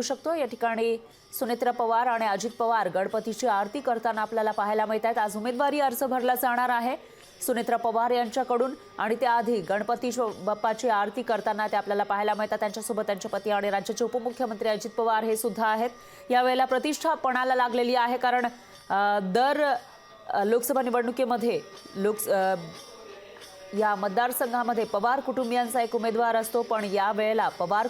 शकतो या ठिकाणी सुनेत्रा पवार आणि अजित पवार गणपतीची आरती करताना आपल्याला पाहायला मिळत आहेत। आज उमेदवारी अर्ज भरला जाणार आहे सुनेत्रा पवार यांच्याकडून आणि त्याआधी गणपती बाप्पाची आरती करताना ते आपल्याला पाहायला मिळतात। त्यांच्यासोबत त्यांचे पती आणि राज्याचे उपमुख्यमंत्री अजित पवार हे सुद्धा आहेत। यावेळेला प्रतिष्ठा पणाला लागलेली आहे कारण दर लोकसभा निवडणुकीमध्ये या मतदारसंघामध्ये पवार कुटुंबियांचा एक उमेदवार असतो, पण यावेळेला पवार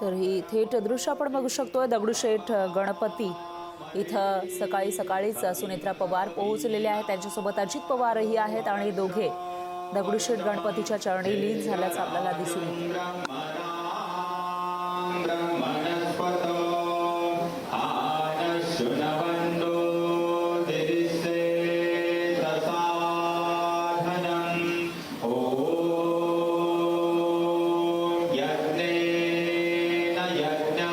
तर ही थेट दृश्य आपण बघू शकतोय। दगडूशेठ गणपती इथं सकाळीच सुनेत्रा पवार पोहोचलेले आहेत। त्यांच्यासोबत अजित पवारही आहेत आणि दोघे दगडूशेठ गणपतीच्या चरणी लीन झाल्याचं आपल्याला दिसून येतं। यज्ञ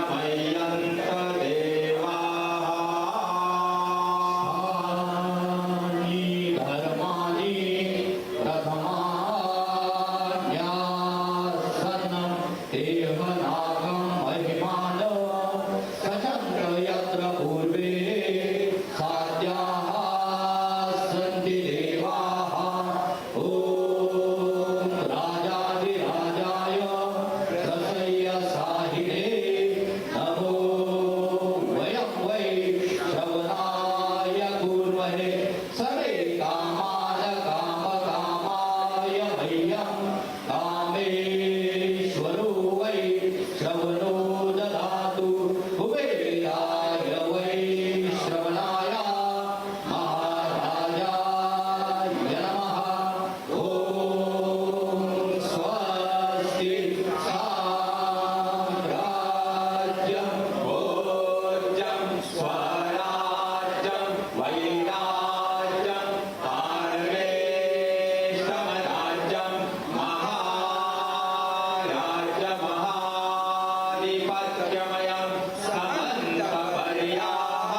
आधिपत्यमयं समन्तपर्याः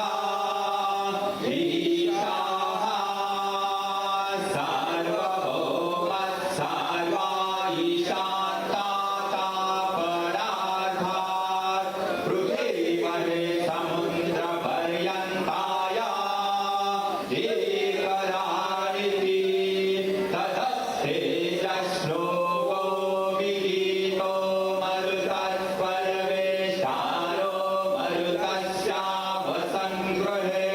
ईशाः सार्वभौमः सर्वा ईशान्तातापराधात् पृथिवीमहे समुद्रपर्यन्ताय एकरानिति ततस्तेजश्लोको विहितो मरुतत्परवेष्टानो मरुतस्यावसङ्गृहे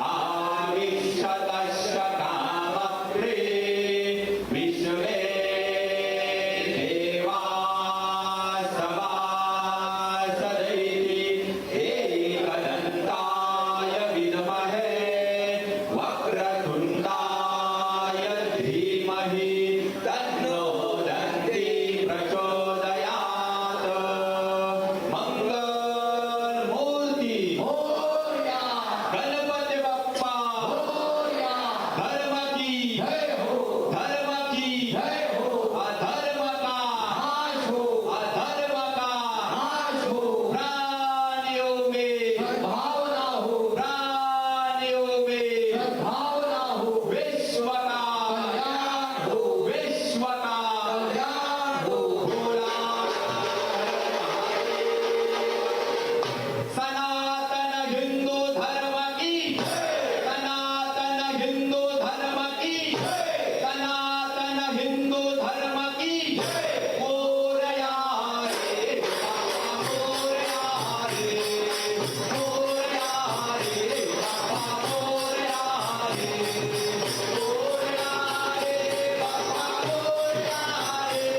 आविशतस्य कामप्रे विश्वे देवासवासदैति एकदन्ताय विद्महे वक्रतुण्डाय धीमहि तन्नो दन्ती प्रचोदयात् मंगलमूर्ती गणपती बाप्पा धर्म की धर्म की अधर्म का प्राणियों में प्राणियों में विश्व का भोला सनातन हिंदू धर्म की सनातन हिंदू धर्म की सनातन हिंदू धर्म की मोरया रे बाबा मोरया रे मोरया रे बाबा मोरया रे मोरया रे बाबा मोरया रे मोरया रे बाबा मोरया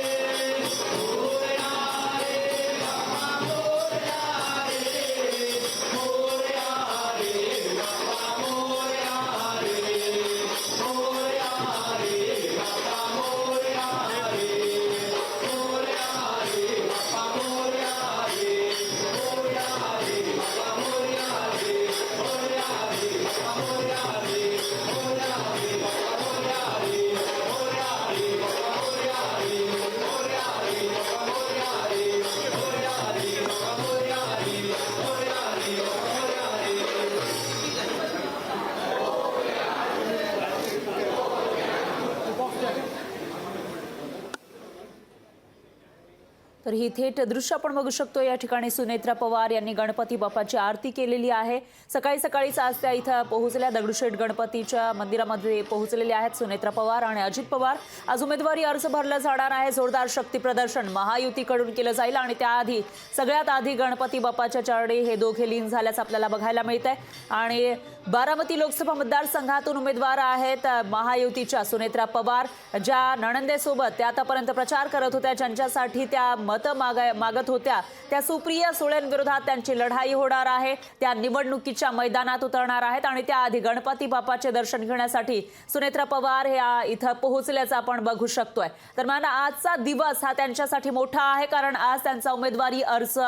रे मोरया रे बाबा मोरया रे मोरया रे बाबा मोरया रे मोरया रे बाबा मोरया रे मोरया रे बाबा मोरया रे मोरया रे बाबा मोरया रे मोरया रे बाबा मोरया रे मोरया रे बाबा मोरया रे मोरया रे बाबा मोरया रे मोरया रे बाबा मोरया रे मोरया रे बाबा मोरया रे तर ही थेट दृश्य आपण बघू शकतो। या ठिकाणी सुनेत्रा पवार यांनी गणपती बाप्पाची आरती केलेली आहे। सकाळी सकाळीच आज त्या इथं पोहोचल्या, दगडूशेठ गणपतीच्या मंदिरामध्ये पोहोचलेले आहेत सुनेत्रा पवार आणि अजित पवार। आज उमेदवारी अर्ज भरला जाणार आहे। जोरदार शक्ती प्रदर्शन महायुतीकडून केलं जाईल आणि त्याआधी सगळ्यात आधी गणपती बाप्पाच्या चरणी हे दोघे लीन झाल्याचं आपल्याला बघायला मिळतंय। आणि बारामती लोकसभा मतदारसंघातून उमेदवार आहेत महायुतीच्या सुनेत्रा पवार, ज्या नणंदेसोबत त्या आतापर्यंत प्रचार करत होत्या, ज्यांच्यासाठी त्या मत मागत होत्या, त्या सुप्रिया सुळेंविरोधात त्यांची लढाई होणार आहे। त्या निवडणुकीच्या मैदानात उतरणार आहेत आणि त्याआधी गणपती बाप्पाचे दर्शन घेण्यासाठी सुनेत्रा पवार ह्या इथं पोहोचल्याचं आपण बघू शकतोय। तर मला आजचा दिवस हा त्यांच्यासाठी मोठा आहे, कारण आज त्यांचा उमेदवारी अर्ज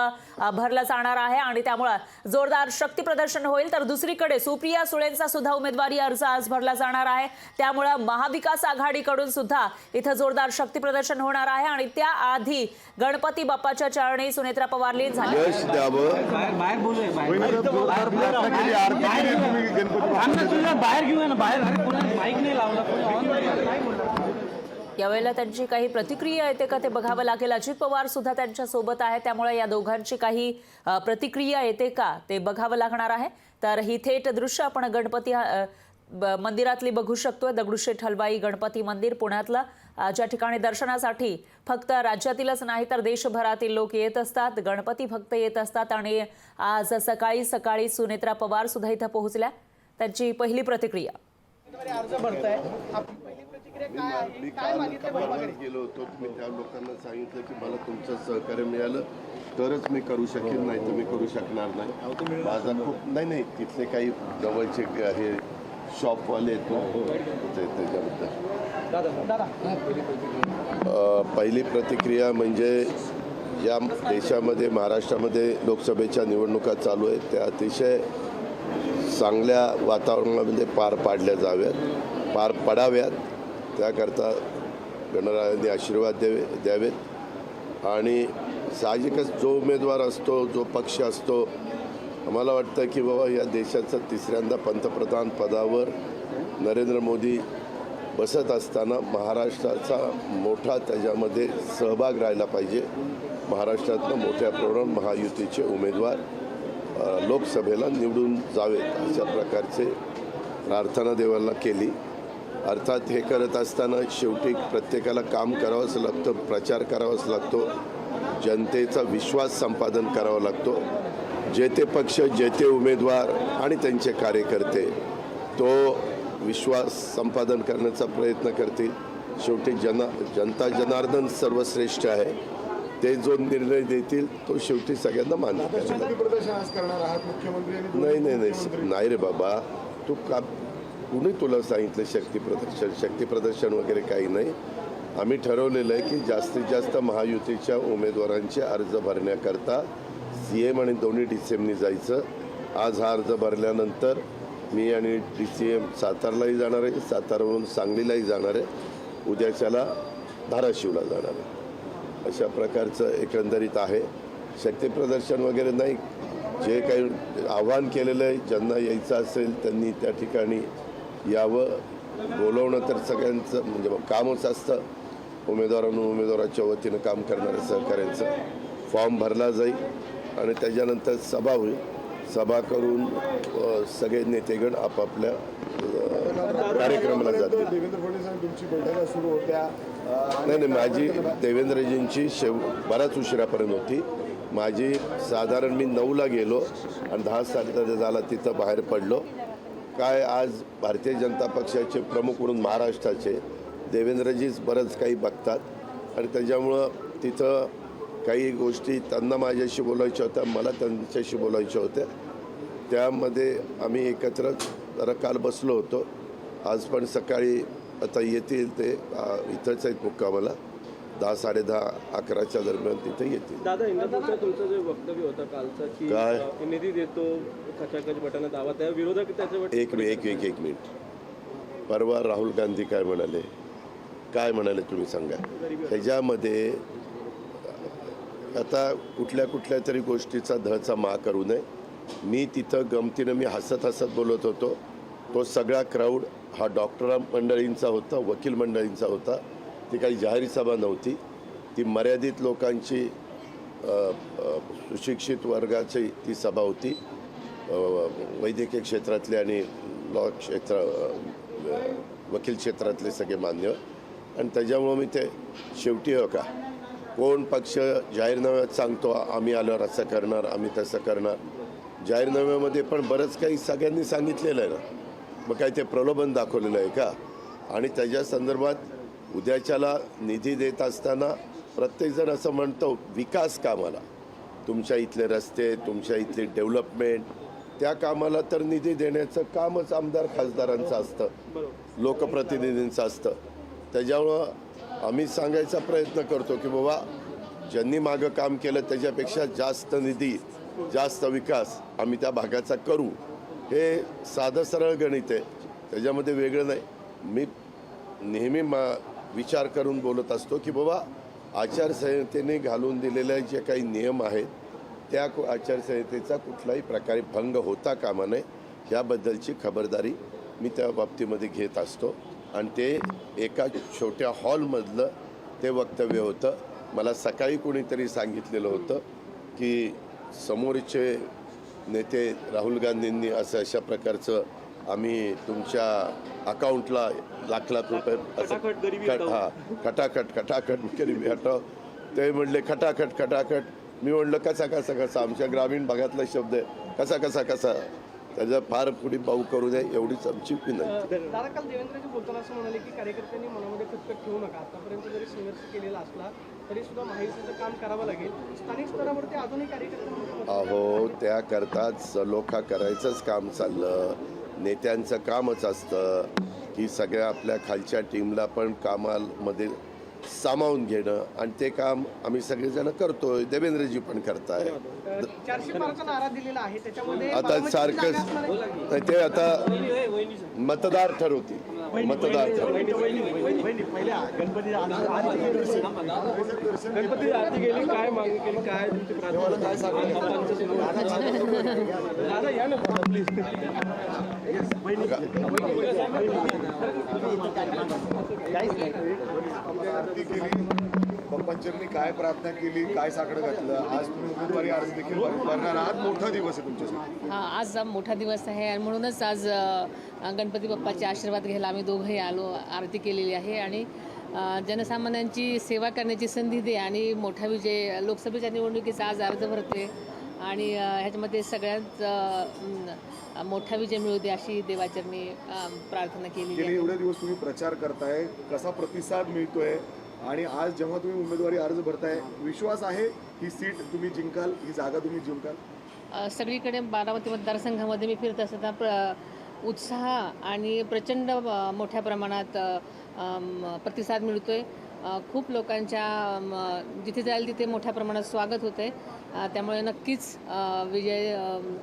भरला जाणार आहे आणि त्यामुळे जोरदार शक्ती प्रदर्शन होईल। तर दुसरीकडे सुप्रिया सुळेंचा सुद्धा उमेदवारी अर्ज आज भरला जाणार आहे, त्यामुळे महाविकास आघाडीकडून सुद्धा इथं जोरदार शक्ती प्रदर्शन होणार आहे आणि त्याआधी गणपती बाप्पाच्या चरणी सुनेत्रा पवार लीन झाले। यश द्यावं बाहेर बोलूया बाहेर घेऊया ना बाहेर माईक नाही लावला यावेळेला त्यांची काही प्रतिक्रिया येते का ते बघावं लागेल। अजित पवार सुद्धा त्यांच्या सोबत आहे, त्यामुळे या दोघांची काही प्रतिक्रिया येते का ते बघावं लागणार आहे। तर ही थेट दृश्य आपण गणपती मंदिरातली बघू शकतोय। दगडूशेठ हलवाई गणपती मंदिर पुण्यातलं, ज्या ठिकाणी दर्शनासाठी फक्त राज्यातीलच नाही तर देशभरातील लोक येत असतात, गणपती भक्त येत असतात। आणि आज सकाळी सकाळी सुनेत्रा पवार सुद्धा इथं पोहोचल्या। त्यांची पहिली प्रतिक्रिया, अर्ज भरताय, आपली पहिली प्रतिक्रिया काय आहे, काय मागितलं? गेलो होतो, मी त्या लोकांना सांगितलं की मला तुमचं सहकार्य मिळालं तरच मी करू शकेन, नाही तर मी करू शकणार नाही। माझा खूप नाही तिथले काही जवळचे हे शॉपवाले आहेत ना, त्याच्याबद्दल पहिली प्रतिक्रिया म्हणजे या देशामध्ये महाराष्ट्रामध्ये लोकसभेच्या निवडणुका चालू आहेत, त्या अतिशय चांगल्या वातावरणामध्ये पार पडाव्यात, त्याकरता गणरायांनी आशीर्वाद द्यावेत आणि साहजिकच जो उमेदवार असतो, जो पक्ष असतो, आम्हाला वाटतं की बाबा या देशाचं तिसऱ्यांदा पंतप्रधान पदावर नरेंद्र मोदी बसत असताना महाराष्ट्राचा मोठा त्याच्यामध्ये सहभाग राहिला पाहिजे. महाराष्ट्रातनं मोठ्या प्रमाणात महायुतीचे उमेदवार लोकसभेला निवडून जावेत अशा प्रकारचे प्रार्थना देवाला केली. अर्थात हे करत असताना शेवटी प्रत्येकाला काम करावंच लागतं, प्रचार करावाच लागतो, जनतेचा विश्वास संपादन करावा लागतो. जे ते पक्ष, जे ते उमेदवार आणि त्यांचे कार्यकर्ते तो विश्वास संपादन करण्याचा प्रयत्न करतील. शेवटी जनता जनार्दन सर्वश्रेष्ठ आहे. ते जो निर्णय देतील तो शेवटी सगळ्यांना मान्य करेल. नाही रे बाबा, तू का कुणी तुला सांगितलं शक्ती प्रदर्शन वगैरे काही नाही. आम्ही ठरवलेलं आहे की जास्तीत जास्त महायुतीच्या उमेदवारांचे अर्ज भरण्याकरता CM आणि दोन्ही DCMनी जायचं. आज हा अर्ज भरल्यानंतर मी आणि DCM सातारलाही जाणार आहे, सातारावरून सांगलीलाही जाणार आहे, उद्याच्याला धाराशिवला जाणार आहे. अशा प्रकारचं एकंदरीत आहे. शक्तीप्रदर्शन वगैरे नाही. जे काही आव्हान केलेलं आहे, ज्यांना यायचं असेल त्यांनी त्या ठिकाणी यावं. बोलवणं तर सगळ्यांचं म्हणजे कामच असतं. उमेदवाराच्या वतीनं काम करणाऱ्या सहकाऱ्यांचं फॉर्म भरला जाईल आणि त्याच्यानंतर सभा होईल. सभा करून सगळे नेतेगण आपापल्या कार्यक्रमाला जातील. देवेंद्र फडणवीस तुमची बैठका सुरू होत्या. नाही, माझी देवेंद्रजींची बराच उशिरापर्यंत होती. माझी साधारण मी 9ला गेलो आणि 10 साडेदहा तिथं बाहेर पडलो. काय आज भारतीय जनता पक्षाचे प्रमुख म्हणून महाराष्ट्राचे देवेंद्रजीच बरंच काही बघतात आणि त्याच्यामुळं तिथं काही गोष्टी त्यांना माझ्याशी बोलायच्या होत्या, मला त्यांच्याशी बोलायच्या होत्या. त्यामध्ये आम्ही एकत्र जरा काल बसलो होतो. आज पण सकाळी आता येतील ते इथंच आहेत मुक्कामाला. 10, 10:30, 11च्या दरम्यान तिथे येतील. दादा, इंदापूरचं तुमचं जे वक्तव्य होतं कालचं की काय? निधी देतो खचाखच बटन दावा, त्या विरोधक त्याच्यावर एक मिनिट. परवा राहुल गांधी काय म्हणाले तुम्ही सांगा. ह्याच्यामध्ये आता कुठल्या तरी गोष्टीचा धचा मा करू नये. मी तिथं गमतीनं मी हसत बोलत होतो. तो सगळा क्राऊड हा डॉक्टर मंडळींचा होता, वकील मंडळींचा होता. ती काही जाहीर सभा नव्हती. ती मर्यादित लोकांची सुशिक्षित वर्गाची ती सभा होती. वैद्यकीय क्षेत्रातले आणि लॉ क्षेत्र वकील क्षेत्रातले सगळे मान्य. आणि त्याच्यामुळं मी ते शेवटी का कोण पक्ष जाहीरनाम्यात सांगतो आम्ही आल्यावर असं करणार, आम्ही तसं करणार. जाहीरनाम्यामध्ये पण बरंच काही सगळ्यांनी सांगितलेलं आहे ना. मग काय ते प्रलोभन दाखवलेलं आहे का? आणि त्याच्या संदर्भात उद्याच्याला निधी देत असताना प्रत्येकजण असं म्हणतो विकास कामाला, तुमच्या इथले रस्ते, तुमच्या इथली डेव्हलपमेंट, त्या कामाला तर निधी देण्याचं कामच आमदार खासदारांचं असतं, लोकप्रतिनिधींचं असतं. त्याच्यामुळं आम्ही सांगायचा प्रयत्न करतो की बाबा ज्यांनी मागं काम केलं त्याच्यापेक्षा जास्त निधी, जास्त विकास आम्ही त्या भागाचा करू. हे साधं सरळ गणित आहे, त्याच्यामध्ये वेगळं नाही. मी नेहमी विचार करून बोलत असतो की बाबा आचारसंहितेने घालून दिलेले जे काही नियम आहेत त्या आचारसंहितेचा कुठल्याही प्रकारे भंग होता कामा नये याबद्दलची खबरदारी मी त्या बाबतीमध्ये घेत असतो. आणि ते एका छोट्या हॉलमधलं ते वक्तव्य होतं. मला सकाळी कोणीतरी सांगितलेलं होतं की समोरचे नेते राहुल गांधींनी असं अशा प्रकारचं आम्ही तुमच्या अकाउंटला लाख रुपये असं खटाखट गरिबी हटाव. ते म्हणले खटाखट. मी म्हणलं कसा आमच्या ग्रामीण भागातला शब्द आहे, कसा त्याचा फार पुढे पाऊ करू नये एवढीच आमची विनंती. दादा, काल देवेंद्रजी बोलताना असं म्हणाले की कार्यकर्त्यांनी मनामध्ये खटखट ठेवू नका. आतापर्यंत जरी संघर्ष केलेला असला तरी सुद्धा महायुतीचं काम करावं लागेल. स्थानिक स्तरावरती अजूनही कार्यकर्त्यांमध्ये अहो त्याकरताच सलोखा करायचंच काम चाललं. नेत्यांचं कामच असतं की सगळ्या आपल्या खालच्या टीमला पण कामामध्ये सामावून घेणं आणि ते काम आम्ही सगळेजण करतोय, देवेंद्रजी पण करताय. 400 पारचा नारा दिलेला आहे त्याच्यामध्ये आता बारामतीची जागा सारखंच असणार आहे. नाही, ते आता मतदार ठरवतील. मतदार ठरवतील. गणपती आरती गेली, काय मागणी केली, काय तुमची प्रार्थना काय सांगणार दादा या ना प्लीज. आरती केली, पप्पांचरणी काय प्रार्थना केली, काय साकडं घातलं. आज तुम्ही उमेदवारी अर्ज देखील भरणार आहात. मोठा दिवस आहे तुमच्यासाठी. हा आज मोठा दिवस आहे आणि म्हणूनच आज गणपती बाप्पाचे आशीर्वाद घ्यायला आम्ही दोघंही आलो. आरती केलेली आहे आणि जनसामान्यांची सेवा करण्याची संधी दे आणि मोठा विजय. लोकसभेच्या निवडणुकीचा आज अर्ज भरते आणि ह्याच्यामध्ये सगळ्यात मोठा विजय मिळू दे अशी देवाचरणी प्रार्थना केलेली गेले आहे. एवढे दिवस तुम्ही प्रचार करताय, कसा प्रतिसाद मिळतोय आणि आज जेव्हा तुम्ही उमेदवारी अर्ज भरताय, विश्वास आहे ही सीट तुम्ही जिंकाल, ही जागा तुम्ही जिंकाल? सगळीकडे बारामती मतदारसंघामध्ये मी फिरत असताना उत्साह आणि प्रचंड मोठ्या प्रमाणात प्रतिसाद मिळतोय. खूप लोकांच्या जिथे जाईल तिथे मोठ्या प्रमाणात स्वागत होतंय. त्यामुळे नक्कीच विजय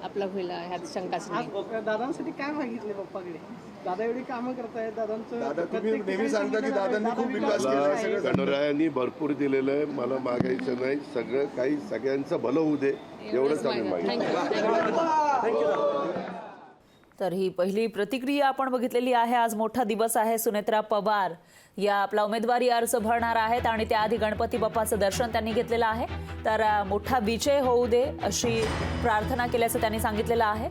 आपला होईल ह्यात शंकाच नाही. आज दादांसाठी काय मागितले पप्पाकडे? दादा एवढी कामं करतायत, दादा दादांचं तुम्ही नेहमी सांगता की दादांनी खूप विकास केला आहे, सगळं सांगता. गणरायांनी भरपूर दिलेलं आहे. मला मागायचं नाही. सगळं काही सगळ्यांचं भलं होऊ दे एवढंच आम्ही मागितलं. तर ही पहिली प्रतिक्रिया आपण बघितलेली आहे. आज मोठा दिवस आहे. सुनेत्रा पवार या आपला उमेदवारी अर्ज भरणार आहेत आणि त्याआधी गणपती बाप्पाचं दर्शन त्यांनी घेतलेलं आहे. तर मोठा विजय होऊ दे अशी प्रार्थना केल्याचं त्यांनी सांगितलेलं आहे.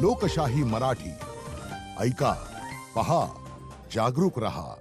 लोकशाही मराठी ऐका, पहा, जागरूक रहा.